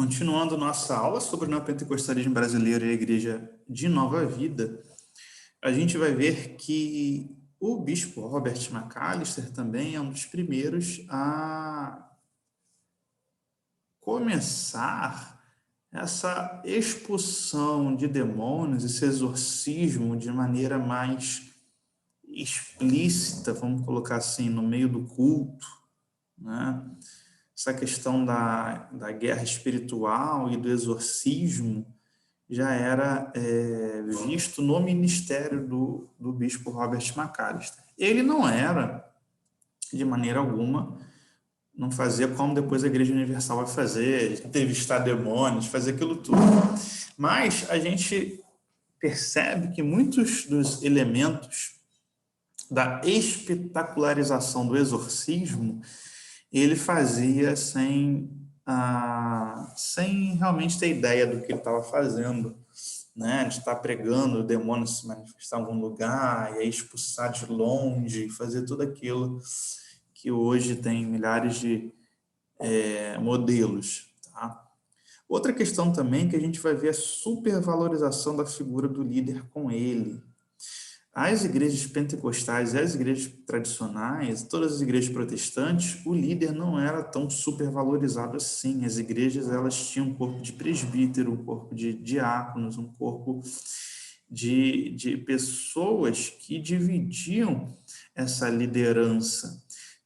Continuando nossa aula sobre o neopentecostalismo brasileiro e a Igreja de Nova Vida, a gente vai ver que o bispo Robert McAllister também é um dos primeiros a começar essa expulsão de demônios, esse exorcismo de maneira mais explícita, vamos colocar assim, no meio do culto, né? Essa questão da guerra espiritual e do exorcismo já era visto no ministério do bispo Robert McAllister. Ele não era, de maneira alguma, não fazia como depois a Igreja Universal vai fazer, entrevistar demônios, fazer aquilo tudo. Mas a gente percebe que muitos dos elementos da espetacularização do exorcismo ele fazia sem realmente ter ideia do que ele estava fazendo, né? De estar pregando o demônio se manifestar em algum lugar, e aí expulsar de longe, fazer tudo aquilo que hoje tem milhares de modelos. Tá? Outra questão também que a gente vai ver a supervalorização da figura do líder com ele. As igrejas pentecostais e as igrejas tradicionais, todas as igrejas protestantes, o líder não era tão supervalorizado assim. As igrejas elas tinham um corpo de presbítero, um corpo de diáconos, um corpo de pessoas que dividiam essa liderança.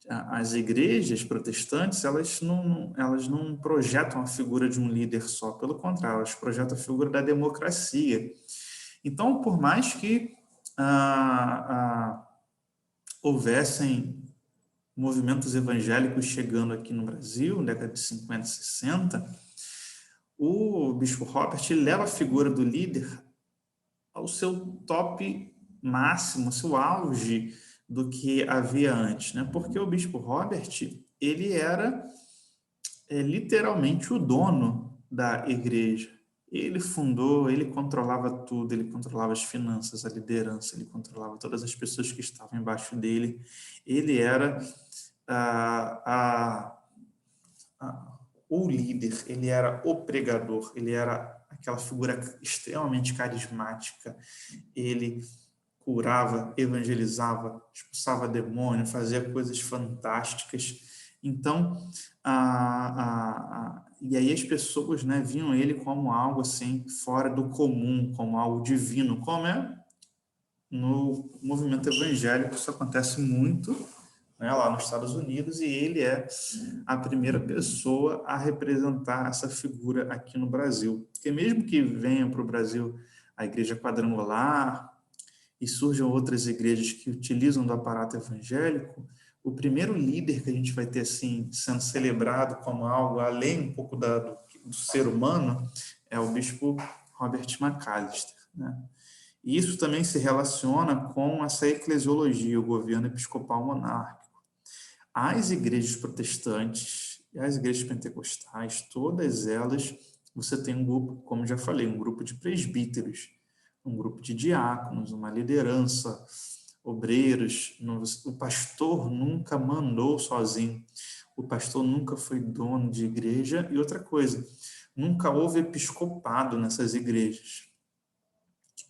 As igrejas protestantes elas não projetam a figura de um líder só, pelo contrário, elas projetam a figura da democracia. Então, por mais que houvessem movimentos evangélicos chegando aqui no Brasil, na década de 50 e 60, o bispo Robert leva a figura do líder ao seu top máximo, ao seu auge do que havia antes, né? Porque o bispo Robert, ele era literalmente o dono da igreja. Ele fundou, ele controlava tudo, ele controlava as finanças, a liderança, ele controlava todas as pessoas que estavam embaixo dele. Ele era o líder, ele era o pregador, ele era aquela figura extremamente carismática. Ele curava, evangelizava, expulsava demônio, fazia coisas fantásticas. Então, e aí as pessoas, né, viam ele como algo assim fora do comum, como algo divino, como é no movimento evangélico, isso acontece muito, né, lá nos Estados Unidos, e ele é a primeira pessoa a representar essa figura aqui no Brasil. Porque mesmo que venha para o Brasil a Igreja Quadrangular e surjam outras igrejas que utilizam do aparato evangélico, o primeiro líder que a gente vai ter assim sendo celebrado como algo além um pouco do ser humano é o bispo Robert McAllister, né? E isso também se relaciona com essa eclesiologia, o governo episcopal monárquico. As igrejas protestantes e as igrejas pentecostais, todas elas, você tem um grupo, como já falei, um grupo de presbíteros, um grupo de diáconos, uma liderança, obreiros. O pastor nunca mandou sozinho, o pastor nunca foi dono de igreja. E outra coisa, nunca houve episcopado nessas igrejas.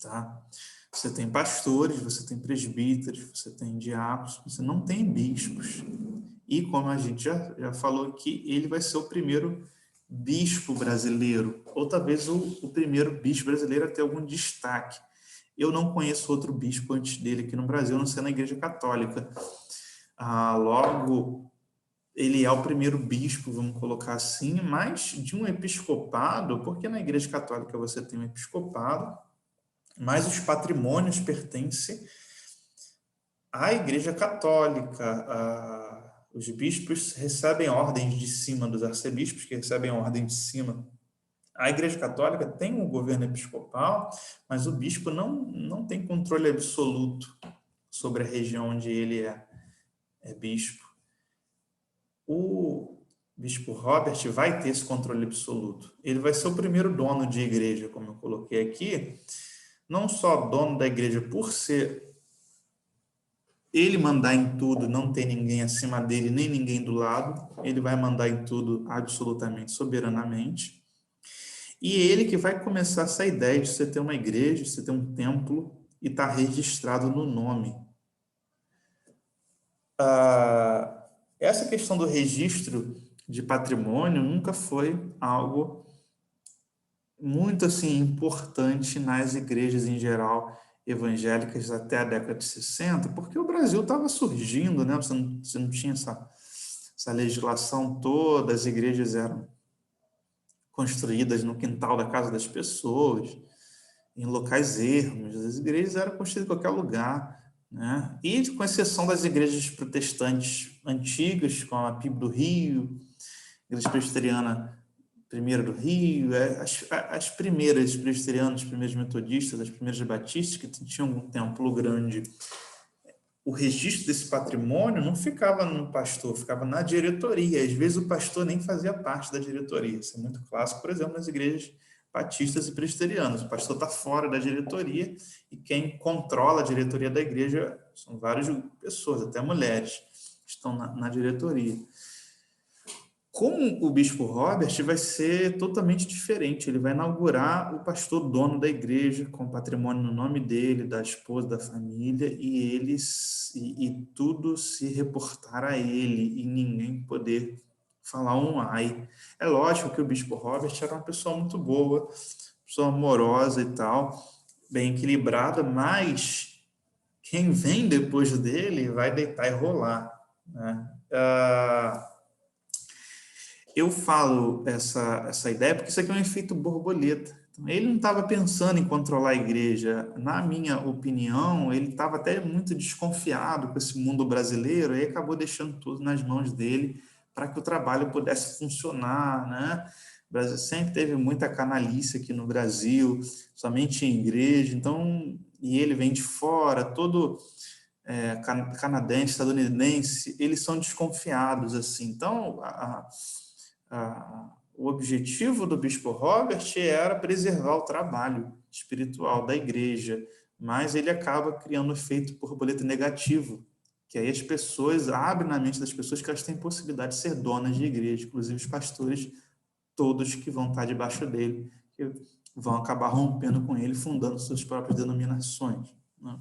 Tá? Você tem pastores, você tem presbíteros, você tem diáconos, você não tem bispos. E como a gente já falou aqui, ele vai ser o primeiro bispo brasileiro, ou talvez o primeiro bispo brasileiro a ter algum destaque. Eu não conheço outro bispo antes dele aqui no Brasil, a não ser na Igreja Católica. Logo, ele é o primeiro bispo, vamos colocar assim, mas de um episcopado, porque na Igreja Católica você tem um episcopado, mas os patrimônios pertencem à Igreja Católica. Os bispos recebem ordens de cima dos arcebispos, que recebem ordem de cima. A Igreja Católica tem um governo episcopal, mas o bispo não tem controle absoluto sobre a região onde ele é bispo. O bispo Robert vai ter esse controle absoluto. Ele vai ser o primeiro dono de igreja, como eu coloquei aqui, não só dono da igreja por ser ele mandar em tudo, não tem ninguém acima dele, nem ninguém do lado, ele vai mandar em tudo absolutamente, soberanamente, E ele que vai começar essa ideia de você ter uma igreja, de você ter um templo e estar registrado no nome. Essa questão do registro de patrimônio nunca foi algo muito assim importante nas igrejas em geral evangélicas até a década de 60, porque o Brasil estava surgindo, né? Você não tinha essa legislação toda, as igrejas eram construídas no quintal da casa das pessoas, em locais ermos, as igrejas eram construídas em qualquer lugar, né? E com exceção das igrejas protestantes antigas, como a PIB do Rio, Igreja Presbiteriana Primeira do Rio, as primeiras presbiterianas, as primeiras metodistas, as primeiras batistas, que tinham um templo grande, o registro desse patrimônio não ficava no pastor, ficava na diretoria. Às vezes o pastor nem fazia parte da diretoria. Isso é muito clássico, por exemplo, nas igrejas batistas e presbiterianas. O pastor está fora da diretoria e quem controla a diretoria da igreja são várias pessoas, até mulheres, que estão na diretoria. Com o bispo Robert vai ser totalmente diferente. Ele vai inaugurar o pastor dono da igreja, com patrimônio no nome dele, da esposa, da família, e tudo se reportar a ele, e ninguém poder falar um ai. É lógico que o bispo Robert era uma pessoa muito boa, pessoa amorosa e tal, bem equilibrada, mas quem vem depois dele vai deitar e rolar, né? Eu falo essa ideia porque isso aqui é um efeito borboleta. Então, ele não estava pensando em controlar a igreja. Na minha opinião, ele estava até muito desconfiado com esse mundo brasileiro e acabou deixando tudo nas mãos dele para que o trabalho pudesse funcionar, né? O Brasil sempre teve muita canalice aqui no Brasil, somente em igreja. Então, e ele vem de fora, todo canadense, estadunidense, eles são desconfiados assim. Então, o objetivo do bispo Robert era preservar o trabalho espiritual da igreja, mas ele acaba criando um efeito borboleta negativo, que aí as pessoas, abre na mente das pessoas que elas têm possibilidade de ser donas de igreja, inclusive os pastores, todos que vão estar debaixo dele, que vão acabar rompendo com ele, fundando suas próprias denominações, né?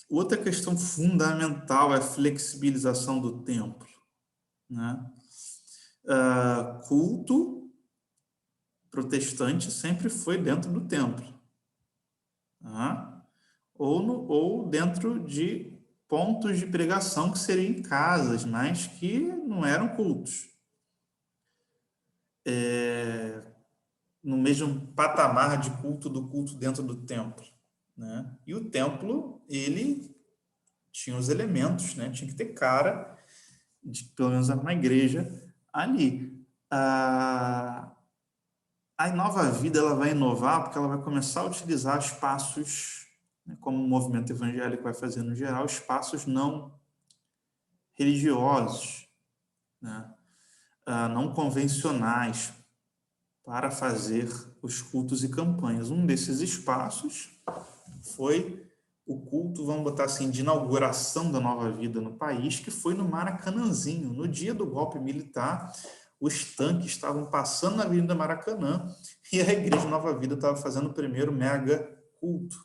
Outra questão fundamental é a flexibilização do templo, né? Culto protestante sempre foi dentro do templo, tá? Ou dentro de pontos de pregação que seriam em casas, mas que não eram cultos. No mesmo patamar de culto do culto dentro do templo, né? E o templo, ele tinha os elementos, né? Tinha que ter cara, pelo menos uma igreja ali. A Nova Vida ela vai inovar porque ela vai começar a utilizar espaços, né, como o movimento evangélico vai fazer no geral, espaços não religiosos, né, não convencionais, para fazer os cultos e campanhas. Um desses espaços foi o culto, vamos botar assim, de inauguração da Nova Vida no país, que foi no Maracanãzinho. No dia do golpe militar, os tanques estavam passando na Avenida Maracanã e a Igreja Nova Vida estava fazendo o primeiro mega culto.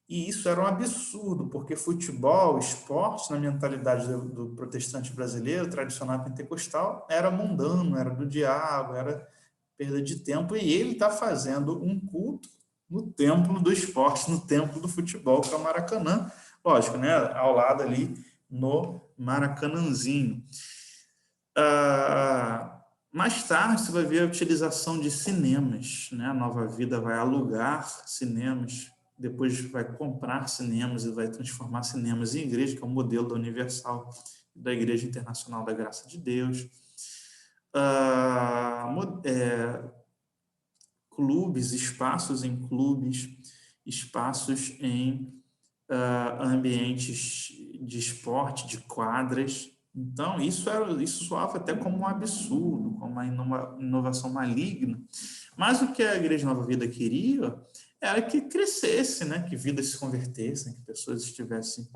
E isso era um absurdo, porque futebol, esporte, na mentalidade do protestante brasileiro, tradicional pentecostal, era mundano, era do diabo, era perda de tempo, e ele está fazendo um culto no templo do esporte, no templo do futebol, que é o Maracanã, lógico, né? Ao lado ali no Maracanãzinho. Mais tarde você vai ver a utilização de cinemas, né? A Nova Vida vai alugar cinemas, depois vai comprar cinemas e vai transformar cinemas em igreja, que é o modelo da Universal, da Igreja Internacional da Graça de Deus. Clubes, espaços em clubes, espaços em ambientes de esporte, de quadras. Então, isso soava até como um absurdo, como uma inovação maligna. Mas o que a Igreja Nova Vida queria era que crescesse, né? Que vidas se convertessem, que pessoas estivessem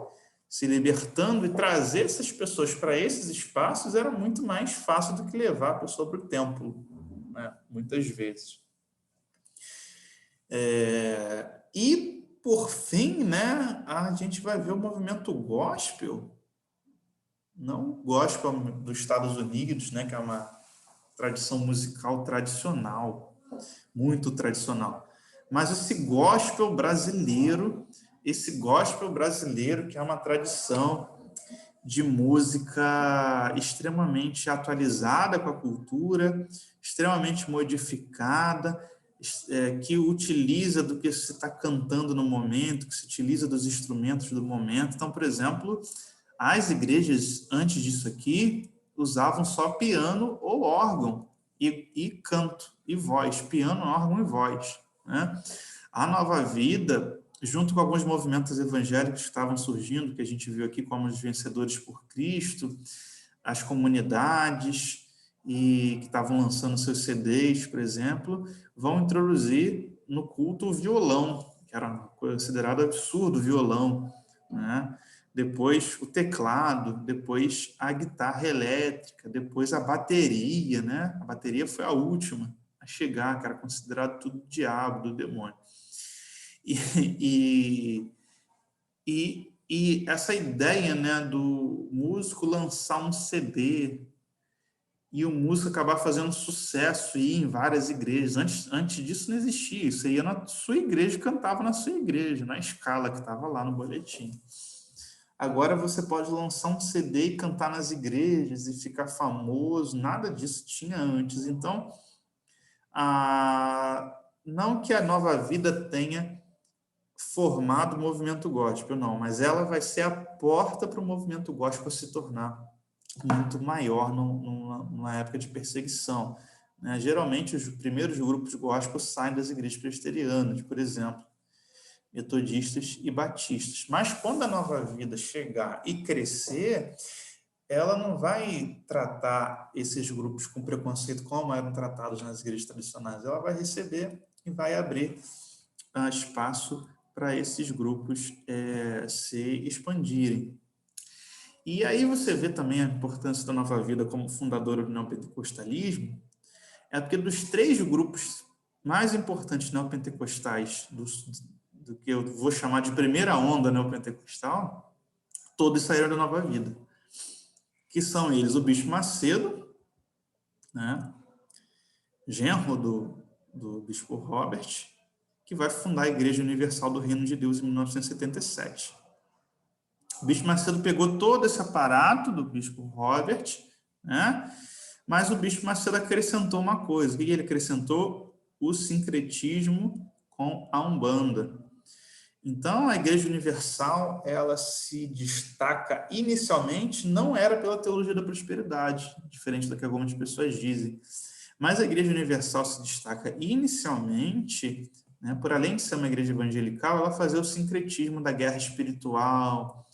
se libertando, e trazer essas pessoas para esses espaços era muito mais fácil do que levar a pessoa para o templo, né? Muitas vezes. E, por fim, né, a gente vai ver o movimento gospel, não o gospel dos Estados Unidos, né, que é uma tradição musical tradicional, muito tradicional, mas esse gospel brasileiro, que é uma tradição de música extremamente atualizada com a cultura, extremamente modificada, que utiliza do que se está cantando no momento, que se utiliza dos instrumentos do momento. Então, por exemplo, as igrejas, antes disso aqui, usavam só piano ou órgão, e canto, e voz, piano, órgão e voz, né? A Nova Vida, junto com alguns movimentos evangélicos que estavam surgindo, que a gente viu aqui, como os Vencedores por Cristo, as comunidades, e que estavam lançando seus CDs, por exemplo, vão introduzir no culto o violão, que era considerado absurdo o violão, né? Depois o teclado, depois a guitarra elétrica, depois a bateria, né? A bateria foi a última a chegar, que era considerado tudo do diabo, do demônio. E essa ideia, né, do músico lançar um CD e o músico acabar fazendo sucesso e ir em várias igrejas. Antes disso não existia. Você ia na sua igreja e cantava na sua igreja, na escala que estava lá no boletim. Agora você pode lançar um CD e cantar nas igrejas e ficar famoso. Nada disso tinha antes. Então, não que a Nova Vida tenha formado o movimento gospel, não, mas ela vai ser a porta para o movimento gospel se tornar muito maior numa época de perseguição, né? Geralmente, os primeiros grupos gospel saem das igrejas presbiterianas, por exemplo, metodistas e batistas. Mas quando a Nova Vida chegar e crescer, ela não vai tratar esses grupos com preconceito como eram tratados nas igrejas tradicionais. Ela vai receber e vai abrir espaço para esses grupos se expandirem. E aí você vê também a importância da Nova Vida como fundadora do neopentecostalismo, porque dos 3 grupos mais importantes neopentecostais, do que eu vou chamar de primeira onda neopentecostal, todos saíram da Nova Vida, que são eles o Bispo Macedo, né, genro do Bispo Robert, que vai fundar a Igreja Universal do Reino de Deus em 1977. O Bispo Macedo pegou todo esse aparato do Bispo Robert, né? Mas o Bispo Macedo acrescentou uma coisa. O que ele acrescentou? O sincretismo com a Umbanda. Então, a Igreja Universal, ela se destaca inicialmente, não era pela teologia da prosperidade, diferente do que algumas pessoas dizem, mas a Igreja Universal se destaca inicialmente, né, por além de ser uma igreja evangelical, ela fazia o sincretismo da guerra espiritual,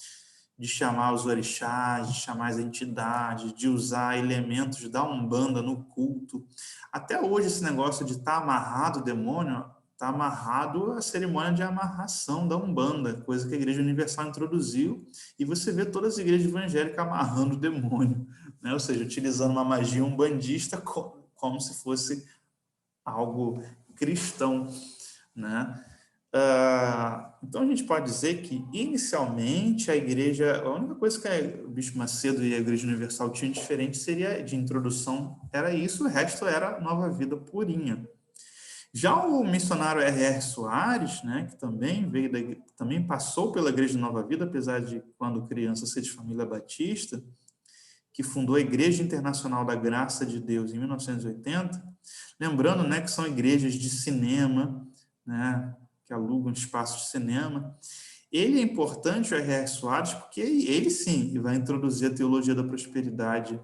de chamar os orixás, de chamar as entidades, de usar elementos da Umbanda no culto. Até hoje, esse negócio de estar amarrado o demônio está amarrado à cerimônia de amarração da Umbanda, coisa que a Igreja Universal introduziu, e você vê todas as igrejas evangélicas amarrando o demônio, né? Ou seja, utilizando uma magia umbandista como se fosse algo cristão, né? Então a gente pode dizer que inicialmente a única coisa que o Bispo Macedo e a Igreja Universal tinham diferente seria de introdução, era isso, o resto era Nova Vida purinha. Já o missionário R.R. Soares, né, que também passou pela Igreja Nova Vida, apesar de quando criança ser de família batista, que fundou a Igreja Internacional da Graça de Deus em 1980, lembrando, né, que são igrejas de cinema, né, que alugam espaços de cinema. Ele é importante, o R.R. Soares, porque ele sim vai introduzir a teologia da prosperidade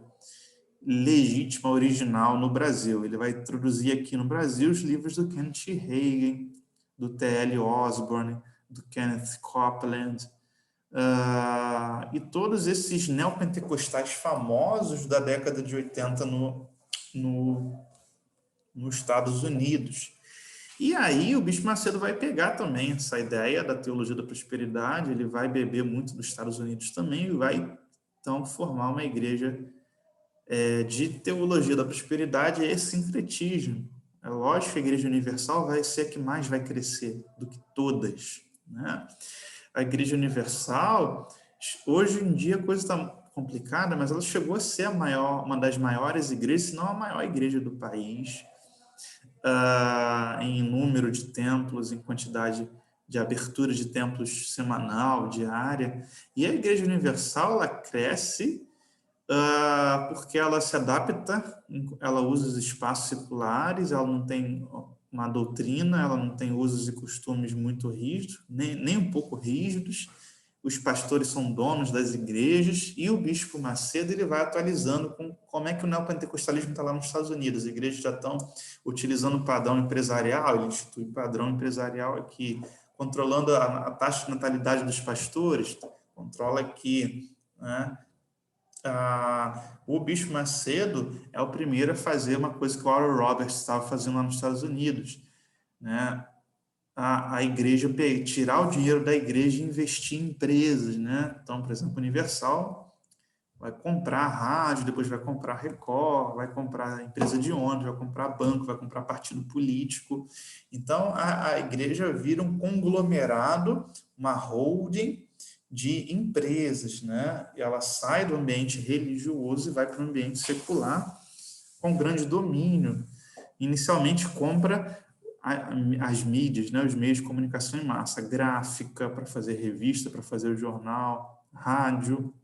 legítima, original no Brasil. Ele vai introduzir aqui no Brasil os livros do Kenneth Hagin, do T.L. Osborne, do Kenneth Copeland, e todos esses neopentecostais famosos da década de 80 nos Estados Unidos. E aí o Bispo Macedo vai pegar também essa ideia da teologia da prosperidade, ele vai beber muito dos Estados Unidos também e vai, então, formar uma igreja de teologia da prosperidade e sincretismo. É lógico que a Igreja Universal vai ser a que mais vai crescer do que todas, né? A Igreja Universal, hoje em dia a coisa está complicada, mas ela chegou a ser uma das maiores igrejas, se não a maior igreja do país, em número de templos, em quantidade de abertura de templos semanal, diária. E a Igreja Universal, ela cresce porque ela se adapta, ela usa os espaços seculares, ela não tem uma doutrina, ela não tem usos e costumes muito rígidos, nem um pouco rígidos. Os pastores são donos das igrejas e o Bispo Macedo ele vai atualizando com como é que o neopentecostalismo está lá nos Estados Unidos. As igrejas já estão utilizando o padrão empresarial, ele institui o padrão empresarial aqui, controlando a taxa de natalidade dos pastores, controla aqui, né? O Bispo Macedo é o primeiro a fazer uma coisa que o Oral Roberts estava fazendo lá nos Estados Unidos, né? A igreja tirar o dinheiro da igreja e investir em empresas, né? Então, por exemplo, Universal vai comprar rádio, depois vai comprar Record, vai comprar empresa de ônibus, vai comprar banco, vai comprar partido político. Então, a igreja vira um conglomerado, uma holding de empresas, né? E ela sai do ambiente religioso e vai para o ambiente secular com grande domínio. Inicialmente compra as mídias, né? Os meios de comunicação em massa, gráfica para fazer revista, para fazer o jornal, rádio,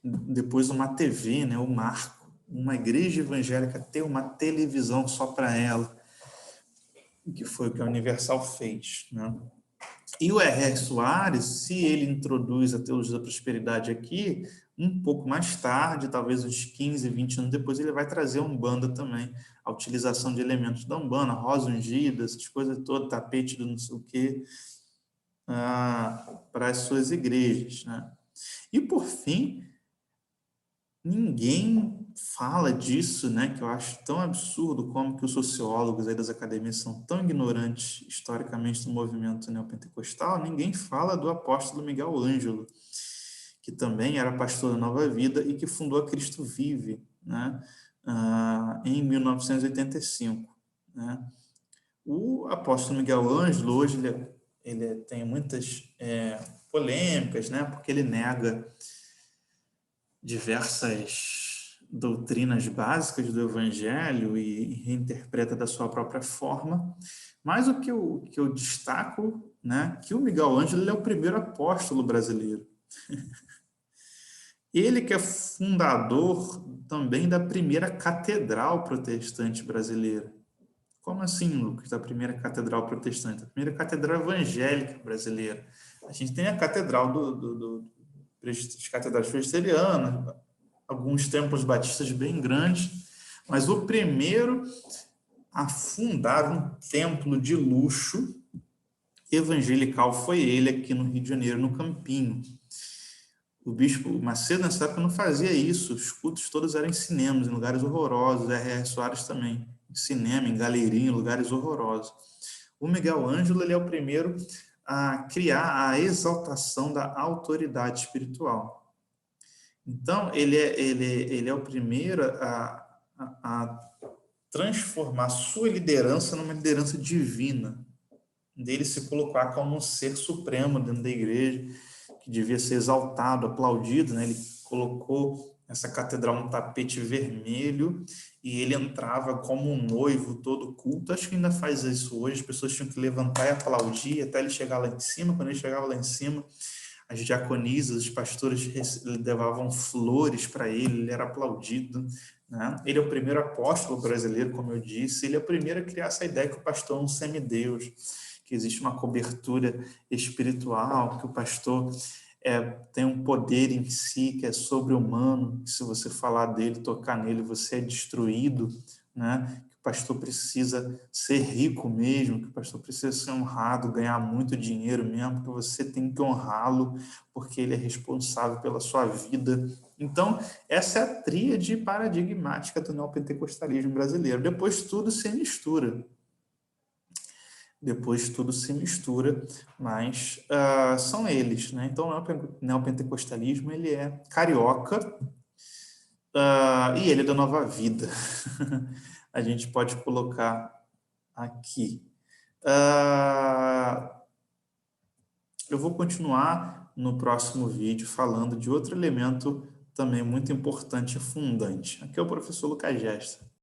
depois uma TV, né? O marco, uma igreja evangélica ter uma televisão só para ela, que foi o que a Universal fez, né? E o R.R. Soares, se ele introduz a teologia da prosperidade aqui, um pouco mais tarde, talvez uns 15, 20 anos depois, ele vai trazer a Umbanda também, a utilização de elementos da Umbanda, rosa ungida, essas coisas todas, tapete do não sei o quê, para as suas igrejas, né? E, por fim, ninguém fala disso, né, que eu acho tão absurdo como que os sociólogos aí das academias são tão ignorantes historicamente do movimento neopentecostal, ninguém fala do apóstolo Miguel Ângelo, que também era pastor da Nova Vida e que fundou a Cristo Vive, né, em 1985, né? O apóstolo Miguel Ângelo, hoje, ele tem muitas polêmicas, né, porque ele nega diversas doutrinas básicas do Evangelho e reinterpreta da sua própria forma. Mas o que eu destaco, né, que o Miguel Ângelo é o primeiro apóstolo brasileiro. Ele que é fundador também da primeira catedral protestante brasileira. Como assim, Lucas, da primeira catedral protestante? A primeira catedral evangélica brasileira. A gente tem a catedral das catedrais presbiterianas, alguns templos batistas bem grandes, mas o primeiro a fundar um templo de luxo evangelical foi ele aqui no Rio de Janeiro, no Campinho. O bispo Macedo, nessa época, não fazia isso. Os cultos todos eram em cinemas, em lugares horrorosos. R.R. Soares também, em cinema, em galeria, em lugares horrorosos. O Miguel Ângelo ele é o primeiro a criar a exaltação da autoridade espiritual. Então, ele é o primeiro a transformar sua liderança numa liderança divina, dele se colocar como um ser supremo dentro da igreja, que devia ser exaltado, aplaudido, né? Ele colocou essa catedral num tapete vermelho e ele entrava como um noivo todo culto. Acho que ainda faz isso hoje, as pessoas tinham que levantar e aplaudir até ele chegar lá em cima. Quando ele chegava lá em cima, as diaconisas, os pastores levavam flores para ele, ele era aplaudido, né? Ele é o primeiro apóstolo brasileiro, como eu disse, ele é o primeiro a criar essa ideia que o pastor é um semideus, que existe uma cobertura espiritual, que o pastor tem um poder em si que é sobre-humano, que se você falar dele, tocar nele, você é destruído, né? Que o pastor precisa ser rico mesmo, que o pastor precisa ser honrado, ganhar muito dinheiro mesmo, que você tem que honrá-lo, porque ele é responsável pela sua vida. Então, essa é a tríade paradigmática do neopentecostalismo brasileiro. Depois tudo se mistura. depois tudo se mistura, mas são eles, né? Então, o neopentecostalismo, ele é carioca, e ele é da Nova Vida. A gente pode colocar aqui. Eu vou continuar no próximo vídeo falando de outro elemento também muito importante e fundante. Aqui é o professor Lucas Gesta.